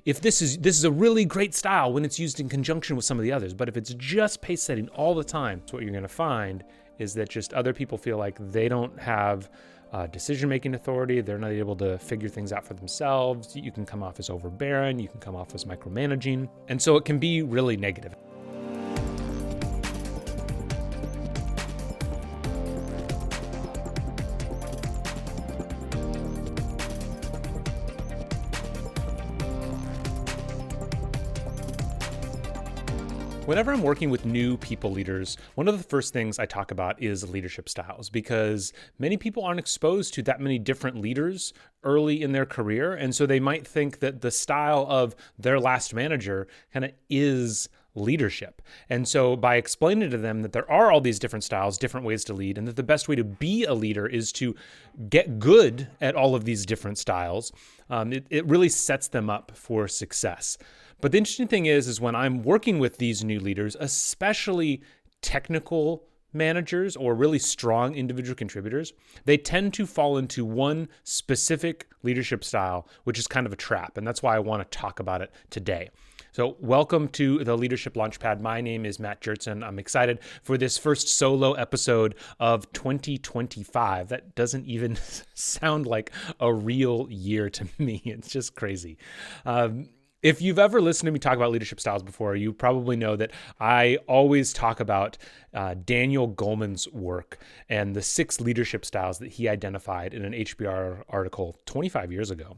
if this is a really great style when it's used in conjunction with some of the others. But if it's just pace setting all the time, what you're going to find is that just other people feel like they don't have decision-making authority. They're not able to figure things out for themselves. You can come off as overbearing. You can come off as micromanaging. And so it can be really negative. Whenever I'm working with new people leaders, one of the first things I talk about is leadership styles, because many people aren't exposed to that many different leaders early in their career. And so they might think that the style of their last manager kind of is leadership. And so by explaining to them that there are all these different styles, different ways to lead, and that the best way to be a leader is to get good at all of these different styles, it really sets them up for success. But the interesting thing is when I'm working with these new leaders, especially technical managers or really strong individual contributors, they tend to fall into one specific leadership style, which is kind of a trap. And that's why I want to talk about it today. So welcome to the Leadership Launchpad. My name is Matt Jertson. I'm excited for this first solo episode of 2025. That doesn't even sound like a real year to me. It's just crazy. If you've ever listened to me talk about leadership styles before, you probably know that I always talk about Daniel Goleman's work and the 6 leadership styles that he identified in an HBR article 25 years ago.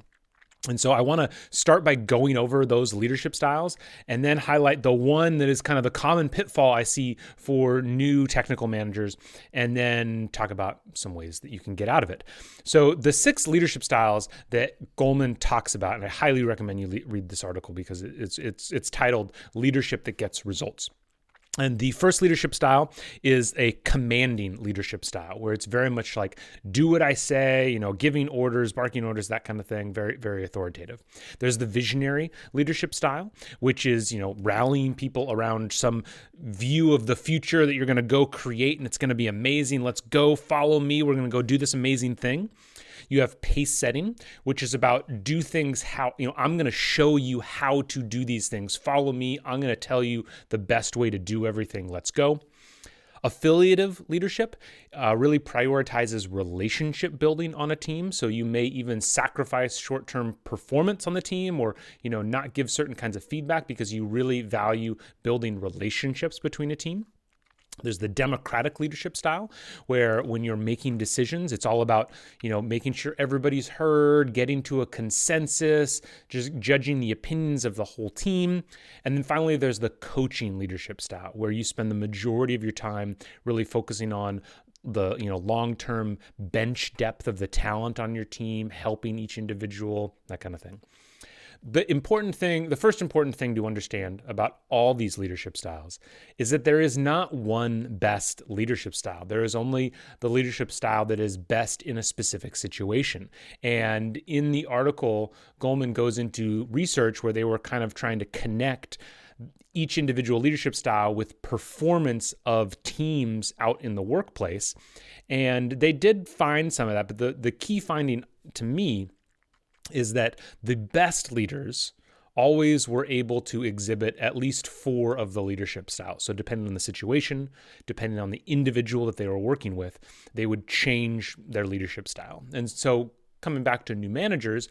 And so I want to start by going over those leadership styles and then highlight the one that is kind of the common pitfall I see for new technical managers, and then talk about some ways that you can get out of it. So the 6 leadership styles that Goleman talks about, and I highly recommend you read this article because it's titled Leadership That Gets Results. And the first leadership style is a commanding leadership style, where it's very much like, do what I say, giving orders, barking orders, that kind of thing, very, very authoritative. There's the visionary leadership style, which is, rallying people around some view of the future that you're going to go create, and it's going to be amazing. Let's go, follow me. We're going to go do this amazing thing. You have pace setting, which is about do things how, I'm going to show you how to do these things. Follow me. I'm going to tell you the best way to do everything. Let's go. Affiliative leadership really prioritizes relationship building on a team. So you may even sacrifice short-term performance on the team, or, not give certain kinds of feedback because you really value building relationships between a team. There's the democratic leadership style, where when you're making decisions, it's all about, making sure everybody's heard, getting to a consensus, just judging the opinions of the whole team. And then finally, there's the coaching leadership style, where you spend the majority of your time really focusing on the long-term bench depth of the talent on your team, helping each individual, that kind of thing. The first important thing to understand about all these leadership styles is that there is not one best leadership style. There is only the leadership style that is best in a specific situation. And in the article, Goleman goes into research where they were kind of trying to connect each individual leadership style with performance of teams out in the workplace. And they did find some of that, but the key finding to me is that the best leaders always were able to exhibit at least 4 of the leadership styles. So depending on the situation, depending on the individual that they were working with, they would change their leadership style. And so coming back to new managers,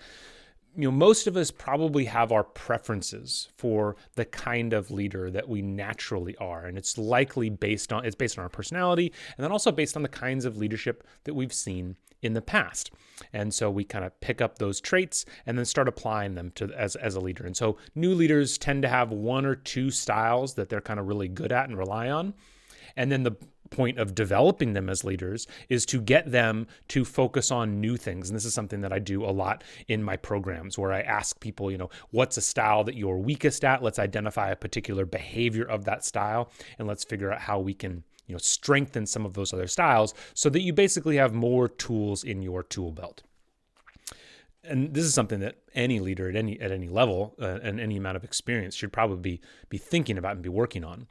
most of us probably have our preferences for the kind of leader that we naturally are. And it's likely based on our personality, and then also based on the kinds of leadership that we've seen in the past. And so we kind of pick up those traits and then start applying them as a leader. And so new leaders tend to have 1 or 2 styles that they're kind of really good at and rely on. And then the point of developing them as leaders is to get them to focus on new things. And this is something that I do a lot in my programs, where I ask people, what's a style that you're weakest at? Let's identify a particular behavior of that style, and let's figure out how we can strengthen some of those other styles so that you basically have more tools in your tool belt. And this is something that any leader at any level and any amount of experience should probably be thinking about and be working on.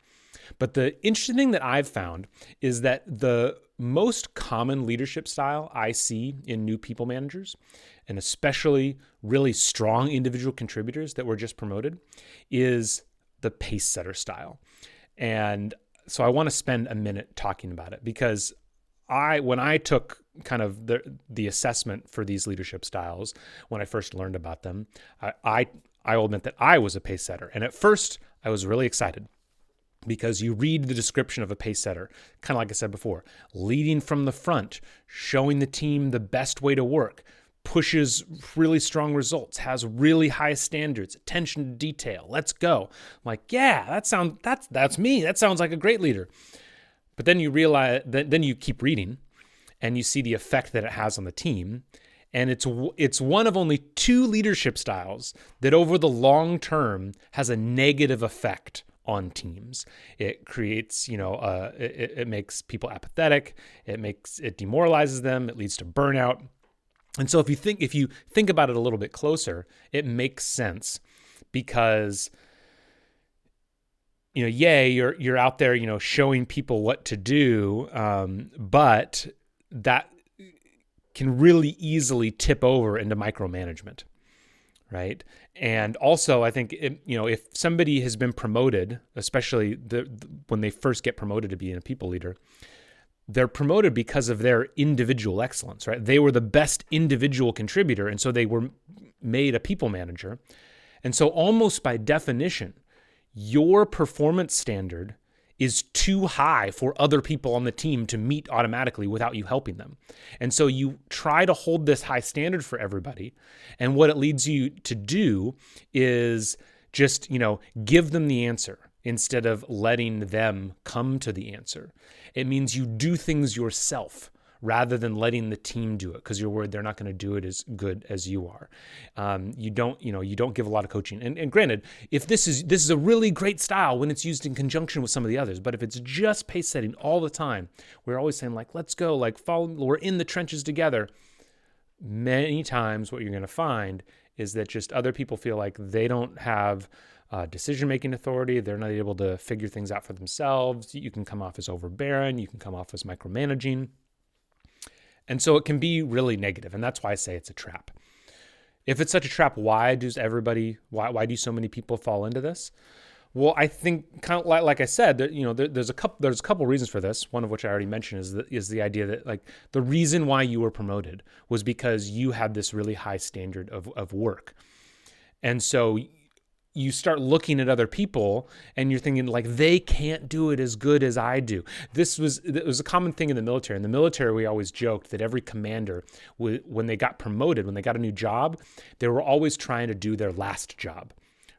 But the interesting thing that I've found is that the most common leadership style I see in new people managers and especially really strong individual contributors that were just promoted, is the pace setter style. And so I want to spend a minute talking about it, because when I took kind of the assessment for these leadership styles, when I first learned about them, I will admit that I was a pace setter. And at first I was really excited, because you read the description of a pace setter, kind of like I said before, leading from the front, showing the team the best way to work, pushes really strong results, has really high standards, attention to detail. Let's go. I'm like, yeah, that's me. That sounds like a great leader. But then you realize that then you keep reading and you see the effect that it has on the team. And it's one of only 2 leadership styles that over the long term has a negative effect on teams. It creates, it makes people apathetic. It demoralizes them. It leads to burnout. And so if you think about it a little bit closer, it makes sense, because you're out there, showing people what to do, but that can really easily tip over into micromanagement, right? And also, I think if somebody has been promoted, especially when they first get promoted to being a people leader, they're promoted because of their individual excellence, right? They were the best individual contributor, and so they were made a people manager. And so almost by definition, your performance standard is too high for other people on the team to meet automatically without you helping them. And so you try to hold this high standard for everybody. And what it leads you to do is just, give them the answer instead of letting them come to the answer. It means you do things yourself rather than letting the team do it, because you're worried they're not going to do it as good as you are. You don't give a lot of coaching. And granted, if this is a really great style when it's used in conjunction with some of the others, but if it's just pace setting all the time, we're always saying let's go, follow, we're in the trenches together. Many times what you're going to find is that just other people feel like they don't have decision-making authority. They're not able to figure things out for themselves. You can come off as overbearing. You can come off as micromanaging. And so it can be really negative. And that's why I say it's a trap. If it's such a trap, why do so many people fall into this? Well, I think kind of like I said, there's a couple reasons for this. One of which I already mentioned is the idea that the reason why you were promoted was because you had this really high standard of work. And so you start looking at other people and you're thinking they can't do it as good as I do. It was a common thing in the military. In the military, we always joked that every commander, when they got promoted, when they got a new job, they were always trying to do their last job,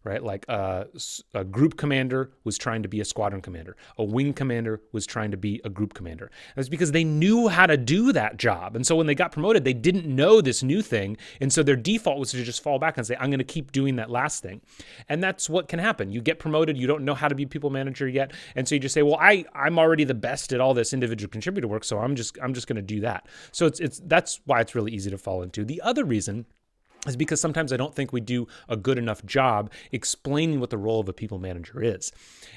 right? A group commander was trying to be a squadron commander. A wing commander was trying to be a group commander. That's because they knew how to do that job. And so when they got promoted, they didn't know this new thing. And so their default was to just fall back and say, I'm going to keep doing that last thing. And that's what can happen. You get promoted, you don't know how to be a people manager yet. And so you just say, well, I'm already the best at all this individual contributor work, so I'm just going to do that. So that's why it's really easy to fall into. The other reason is because sometimes I don't think we do a good enough job explaining what the role of a people manager is.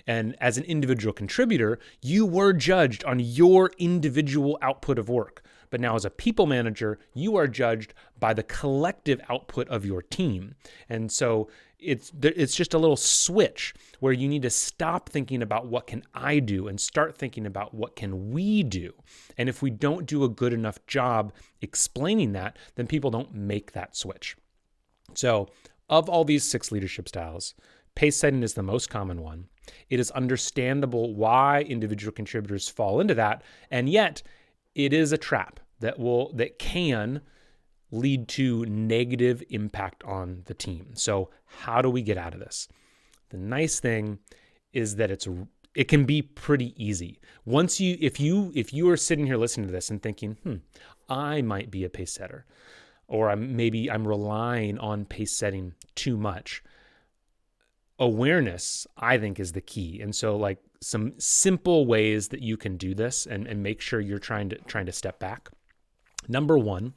And as an individual contributor, you were judged on your individual output of work. But now as a people manager, you are judged by the collective output of your team. And so it's just a little switch where you need to stop thinking about what can I do and start thinking about what can we do. And if we don't do a good enough job explaining that, then people don't make that switch. So of all these 6 leadership styles, pace setting is the most common one. It is understandable why individual contributors fall into that, and yet it is a trap that can lead to negative impact on the team. So how do we get out of this? The nice thing is that it can be pretty easy. If you are sitting here listening to this and thinking, I might be a pace setter, or I'm relying on pace setting too much. Awareness, I think, is the key. And so some simple ways that you can do this and make sure you're trying to step back. Number 1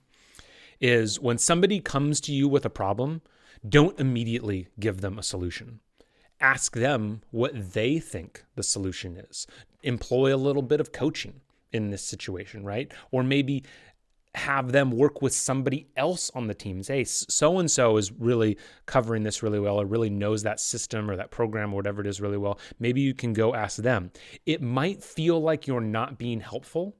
is when somebody comes to you with a problem, don't immediately give them a solution. Ask them what they think the solution is. Employ a little bit of coaching in this situation, right? Or maybe have them work with somebody else on the team. Say, so-and-so is really covering this really well, or really knows that system or that program or whatever it is really well. Maybe you can go ask them. It might feel like you're not being helpful,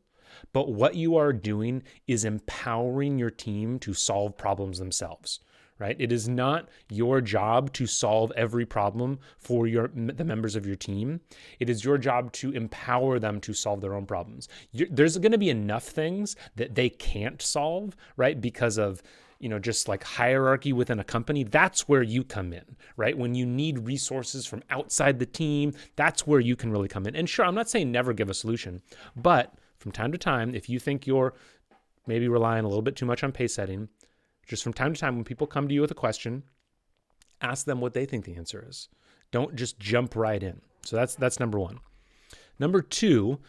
but what you are doing is empowering your team to solve problems themselves, right? It is not your job to solve every problem for the members of your team. It is your job to empower them to solve their own problems. There's going to be enough things that they can't solve, right? Because of just like hierarchy within a company. That's where you come in, right? When you need resources from outside the team, that's where you can really come in. And sure, I'm not saying never give a solution, but from time to time, if you think you're maybe relying a little bit too much on pace setting, just from time to time, when people come to you with a question, ask them what they think the answer is. Don't just jump right in. So that's number one. Number two,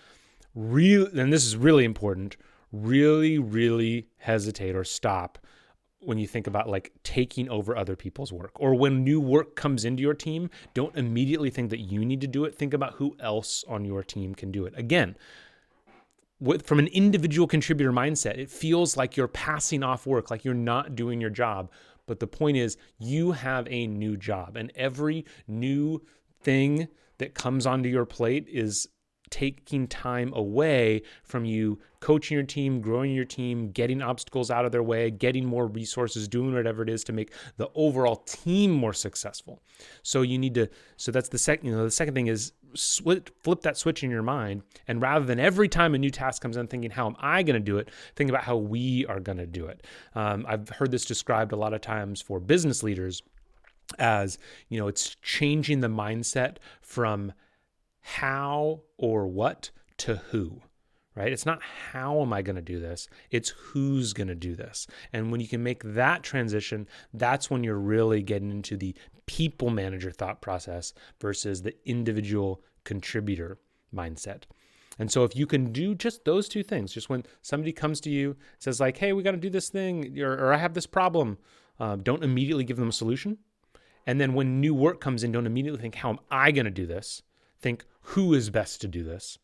and this is really important, really hesitate or stop when you think about like taking over other people's work, or when new work comes into your team. Don't immediately think that you need to do it. Think about who else on your team can do it. Again, from an individual contributor mindset, it feels like you're passing off work, like you're not doing your job. But the point is, you have a new job, and every new thing that comes onto your plate is taking time away from you coaching your team, growing your team, getting obstacles out of their way, getting more resources, doing whatever it is to make the overall team more successful. So that's the second, the second thing is flip that switch in your mind. And rather than every time a new task comes in thinking, how am I going to do it? Think about how we are going to do it. I've heard this described a lot of times for business leaders as, it's changing the mindset from how or what to who, right? It's not how am I going to do this, it's who's going to do this. And when you can make that transition, that's when you're really getting into the people manager thought process versus the individual contributor mindset. And so if you can do just those two things, just when somebody comes to you, says like, hey, we got to do this thing, or I have this problem, don't immediately give them a solution. And then when new work comes in, don't immediately think, how am I going to do this? Think, who is best to do this?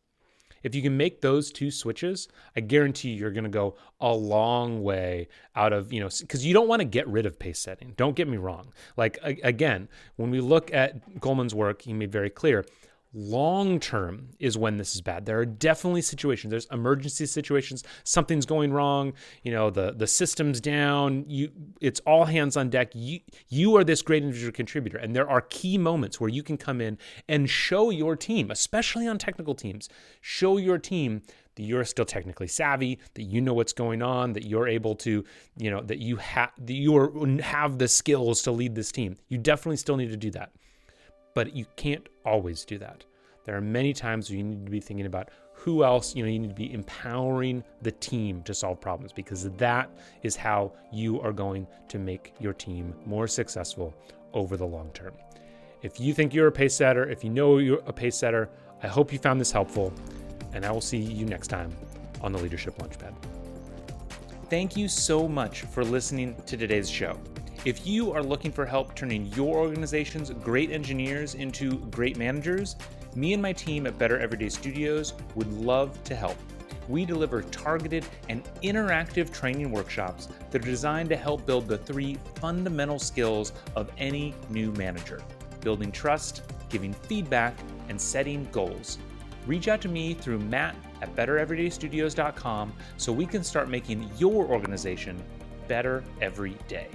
If you can make those two switches, I guarantee you're going to go a long way out of, because you don't want to get rid of pace setting. Don't get me wrong. Like, again, when we look at Goleman's work, he made very clear, long-term is when this is bad. There are definitely situations, there's emergency situations, something's going wrong, the system's down, it's all hands on deck. You are this great individual contributor, and there are key moments where you can come in and show your team, especially on technical teams, show your team that you're still technically savvy, that you know what's going on, that you're able to, that you have the skills to lead this team. You definitely still need to do that. But you can't always do that. There are many times where you need to be thinking about who else, you need to be empowering the team to solve problems, because that is how you are going to make your team more successful over the long term. If you think you're a pace setter, if you know you're a pace setter, I hope you found this helpful, and I will see you next time on the Leadership Launchpad. Thank you so much for listening to today's show. If you are looking for help turning your organization's great engineers into great managers, me and my team at Better Everyday Studios would love to help. We deliver targeted and interactive training workshops that are designed to help build the 3 fundamental skills of any new manager: building trust, giving feedback, and setting goals. Reach out to me through matt@bettereverydaystudios.com so we can start making your organization better every day.